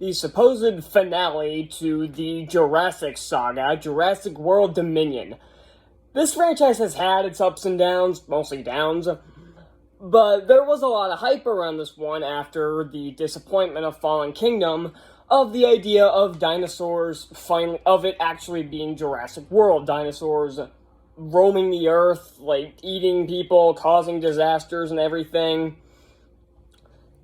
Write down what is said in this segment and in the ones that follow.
the supposed finale to the Jurassic saga, Jurassic World Dominion. This franchise has had its ups and downs, mostly downs, but there was a lot of hype around this one after the disappointment of Fallen Kingdom, of the idea of dinosaurs, of it actually being Jurassic World, dinosaurs roaming the earth, like, eating people, causing disasters and everything.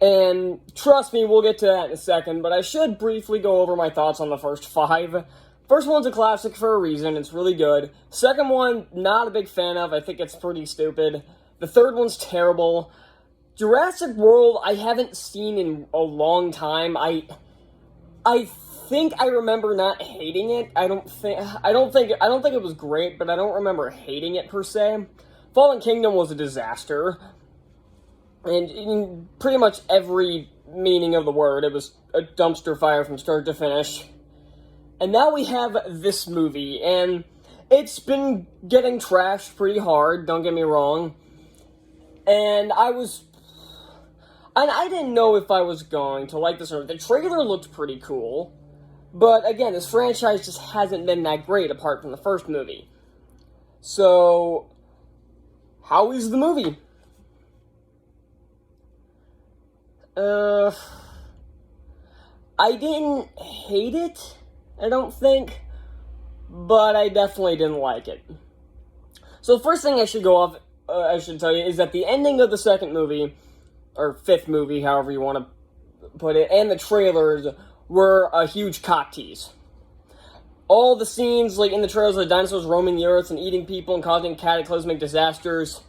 And trust me, we'll get to that in a second, but I should briefly go over my thoughts on the first 5. First one's a classic for a reason, it's really good. Second one, not a big fan of, I think it's pretty stupid. The third one's terrible. Jurassic World, I haven't seen in a long time. I think I remember not hating it. I don't think it was great, but I don't remember hating it per se. Fallen Kingdom was a disaster. And in pretty much every meaning of the word, it was a dumpster fire from start to finish. And now we have this movie, and it's been getting trashed pretty hard, don't get me wrong. And I didn't know if I was going to like this or not. The trailer looked pretty cool, but again, this franchise just hasn't been that great apart from the first movie. So, how is the movie? I didn't hate it, I don't think, but I definitely didn't like it. So the first thing I should tell you, is that the ending of the second movie, or fifth movie, however you want to put it, and the trailers were a huge cock tease. All the scenes, like in the trailers of the dinosaurs roaming the earth and eating people and causing cataclysmic disasters,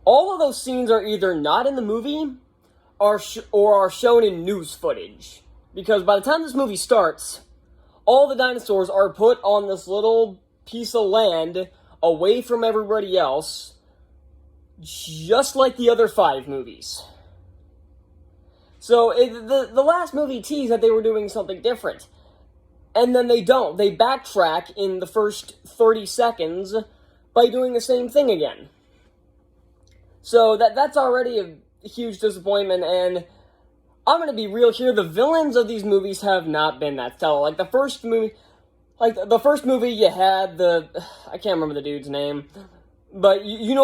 all of those scenes are either not in the movie, or are shown in news footage. Because by the time this movie starts, all the dinosaurs are put on this little piece of land away from everybody else, just like the other 5 movies. So, the last movie teased that they were doing something different. And then they don't. They backtrack in the first 30 seconds by doing the same thing again. So, that's already a huge disappointment, and I'm gonna be real here, the villains of these movies have not been that stellar. Like, the first movie, you had I can't remember the dude's name, but you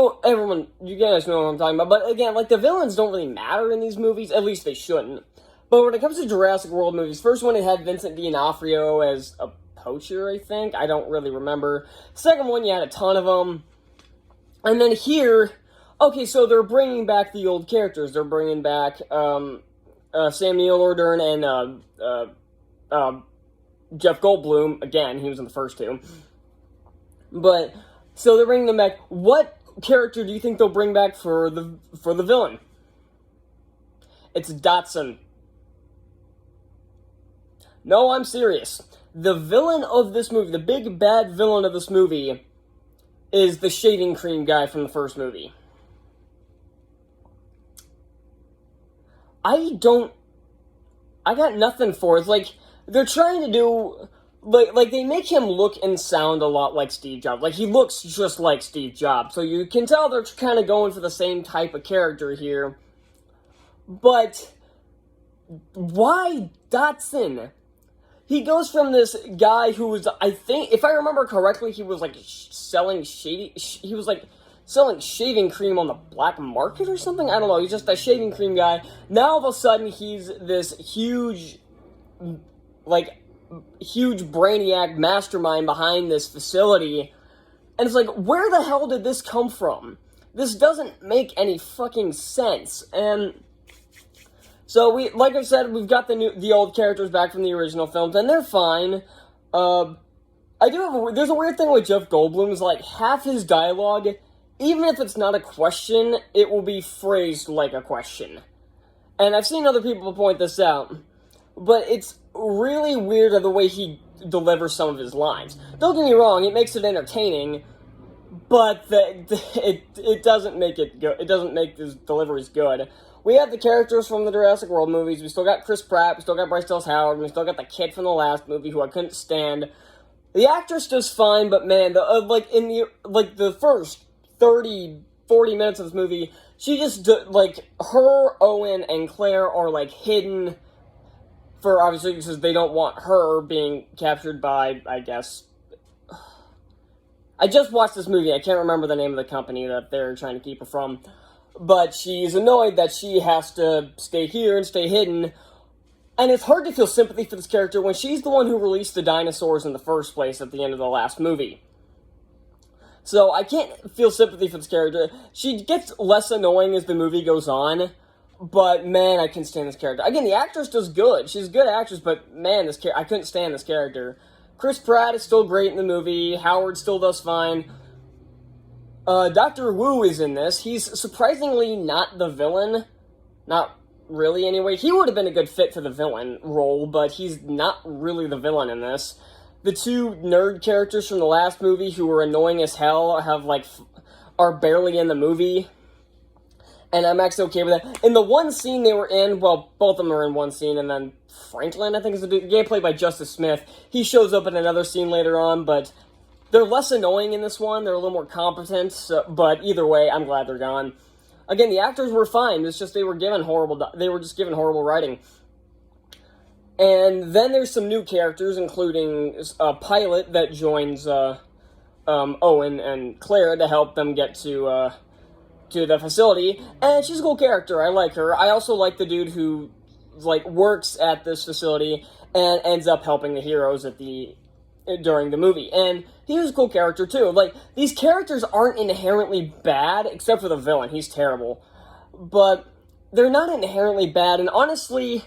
guys know what I'm talking about. But again, like, the villains don't really matter in these movies, at least they shouldn't. But when it comes to Jurassic World movies, first one, it had Vincent D'Onofrio as a poacher, I think. I don't really remember. Second one, you had a ton of them. And then here, okay, so they're bringing back the old characters. They're bringing back Sam Neill and Jeff Goldblum. Again, he was in the first 2. But so they're bringing them back. What character do you think they'll bring back for the villain? It's Dotson. No, I'm serious. The villain of this movie, the big bad villain of this movie, is the shaving cream guy from the first movie. I got nothing for it. It's like, they're trying to do, like, they make him look and sound a lot like Steve Jobs. Like, he looks just like Steve Jobs. So you can tell they're kind of going for the same type of character here. But, why Dotson? He goes from this guy who was, I think, if I remember correctly, he was, like, selling shaving cream on the black market or something? I don't know, he's just a shaving cream guy. Now, all of a sudden, he's this huge brainiac mastermind behind this facility. And it's like, where the hell did this come from? This doesn't make any fucking sense. And so, like I said, we've got the old characters back from the original films, and they're fine. There's a weird thing with Jeff Goldblum, is like, half his dialogue, even if it's not a question, it will be phrased like a question. And I've seen other people point this out, but it's really weird the way he delivers some of his lines. Don't get me wrong, it makes it entertaining, but it doesn't make it good. It doesn't make his deliveries good. We have the characters from the Jurassic World movies. We still got Chris Pratt. We still got Bryce Dallas Howard. We still got the kid from the last movie who I couldn't stand. The actress does fine, but man, the first 30, 40 minutes of this movie, she just, her, Owen, and Claire are, like, hidden for obviously because they don't want her being captured by, I guess. I just watched this movie. I can't remember the name of the company that they're trying to keep her from. But she's annoyed that she has to stay here and stay hidden. And it's hard to feel sympathy for this character when she's the one who released the dinosaurs in the first place at the end of the last movie. So I can't feel sympathy for this character. She gets less annoying as the movie goes on. But man, I can stand this character. Again, the actress does good. She's a good actress, but man, I couldn't stand this character. Chris Pratt is still great in the movie. Howard still does fine. Dr. Wu is in this. He's surprisingly not the villain. Not really, anyway. He would have been a good fit for the villain role, but he's not really the villain in this. The two nerd characters from the last movie who were annoying as hell are barely in the movie. And I'm actually okay with that. In the one scene they were in, well, both of them are in one scene, and then Franklin, I think, is the guy played by Justice Smith. He shows up in another scene later on, but they're less annoying in this one. They're a little more competent, but either way, I'm glad they're gone. Again, the actors were fine. It's just they were just given horrible writing. And then there's some new characters, including a pilot that joins Owen and Claire to help them get to the facility, and she's a cool character. I like her. I also like the dude who works at this facility and ends up helping the heroes during the movie, and he was a cool character too. These characters aren't inherently bad, except for the villain. He's terrible, but they're not inherently bad. And honestly,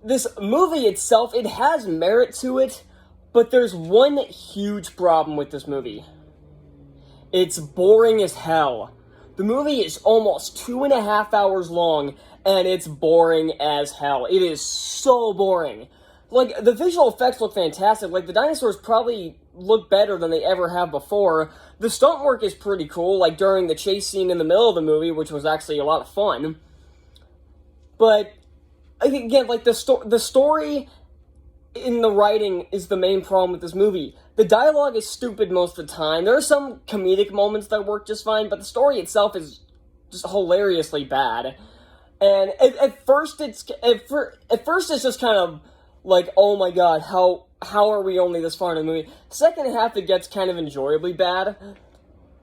this movie itself, it has merit to it, but there's one huge problem with this movie. It's boring as hell. The movie is almost 2.5 hours long, and it's boring as hell. It is so boring. The visual effects look fantastic. The dinosaurs probably look better than they ever have before. The stunt work is pretty cool, during the chase scene in the middle of the movie, which was actually a lot of fun. But, again, the story in the writing is the main problem with this movie. The dialogue is stupid most of the time. There are some comedic moments that work just fine, but the story itself is just hilariously bad. And at first it's just kind of oh my god, how are we only this far in the movie? Second half, it gets kind of enjoyably bad.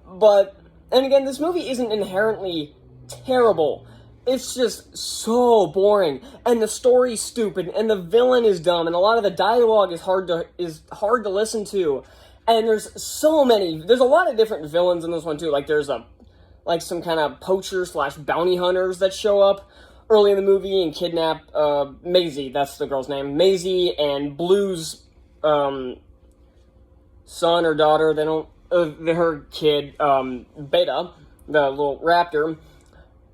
And again, this movie isn't inherently terrible. It's just so boring, and the story's stupid, and the villain is dumb, and a lot of the dialogue is hard to listen to. And there's a lot of different villains in this one too. There's some kind of poacher / bounty hunters that show up early in the movie and kidnap Maisie. That's the girl's name, Maisie, and Blue's son or daughter. Her kid, Beta, the little raptor.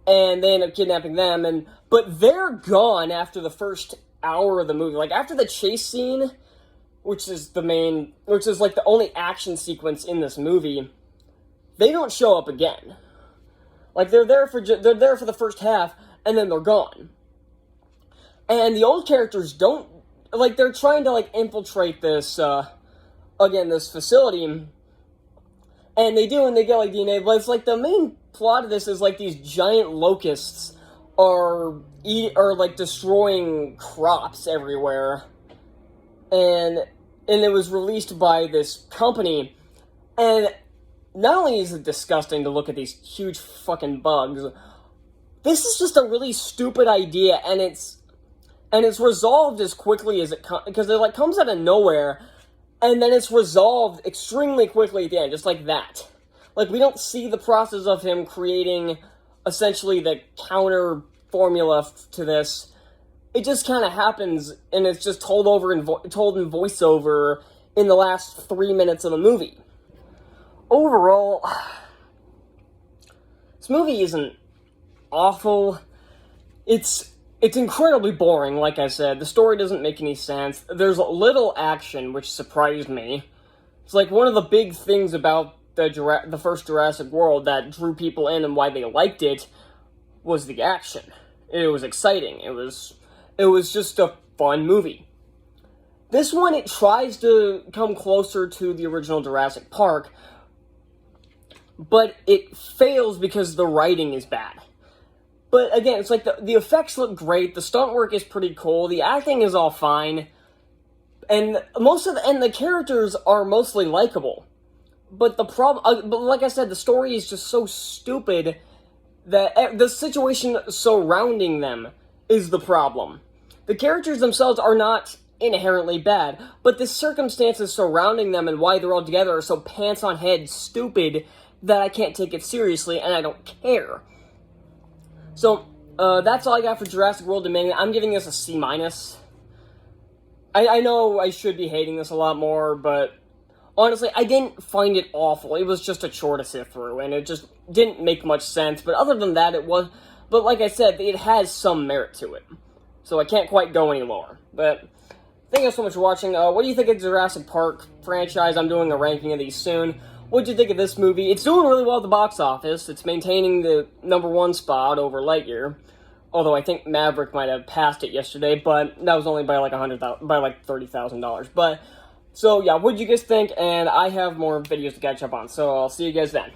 And they end up kidnapping them, but they're gone after the first hour of the movie. After the chase scene, which is the only action sequence in this movie, they don't show up again. They're there for the first half, and then they're gone. And the old characters don't, they're trying to infiltrate this this facility, and they do, and they get DNA, but it's the main plot of this is these giant locusts are destroying crops everywhere, and it was released by this company, and not only is it disgusting to look at these huge fucking bugs, this is just a really stupid idea, and it's resolved as quickly as it comes, because it comes out of nowhere, and then it's resolved extremely quickly at the end, just like that. We don't see the process of him creating, essentially, the counter formula to this. It just kind of happens, and it's just told in voiceover in the last 3 minutes of the movie. Overall, this movie isn't awful. It's incredibly boring, like I said. The story doesn't make any sense. There's little action, which surprised me. It's one of the big things about the first Jurassic World that drew people in and why they liked it was the action. It was exciting. It was just a fun movie. This one, it tries to come closer to the original Jurassic Park, but it fails because the writing is bad. But again, it's like the effects look great, the stunt work is pretty cool, the acting is all fine, and the characters are mostly likable. But the problem, but like I said, the story is just so stupid that the situation surrounding them is the problem. The characters themselves are not inherently bad, but the circumstances surrounding them and why they're all together are so pants on head stupid that I can't take it seriously, and I don't care. So, that's all I got for Jurassic World Dominion. I'm giving this a C-. I know I should be hating this a lot more, but honestly, I didn't find it awful. It was just a chore to sift through, and it just didn't make much sense. But other than that, but like I said, it has some merit to it. So I can't quite go any lower. But thank you so much for watching. What do you think of the Jurassic Park franchise? I'm doing a ranking of these soon. What did you think of this movie? It's doing really well at the box office. It's maintaining the #1 spot over Lightyear. Although I think Maverick might have passed it yesterday, but that was only by like $30,000. But so yeah, what did you guys think? And I have more videos to catch up on, so I'll see you guys then.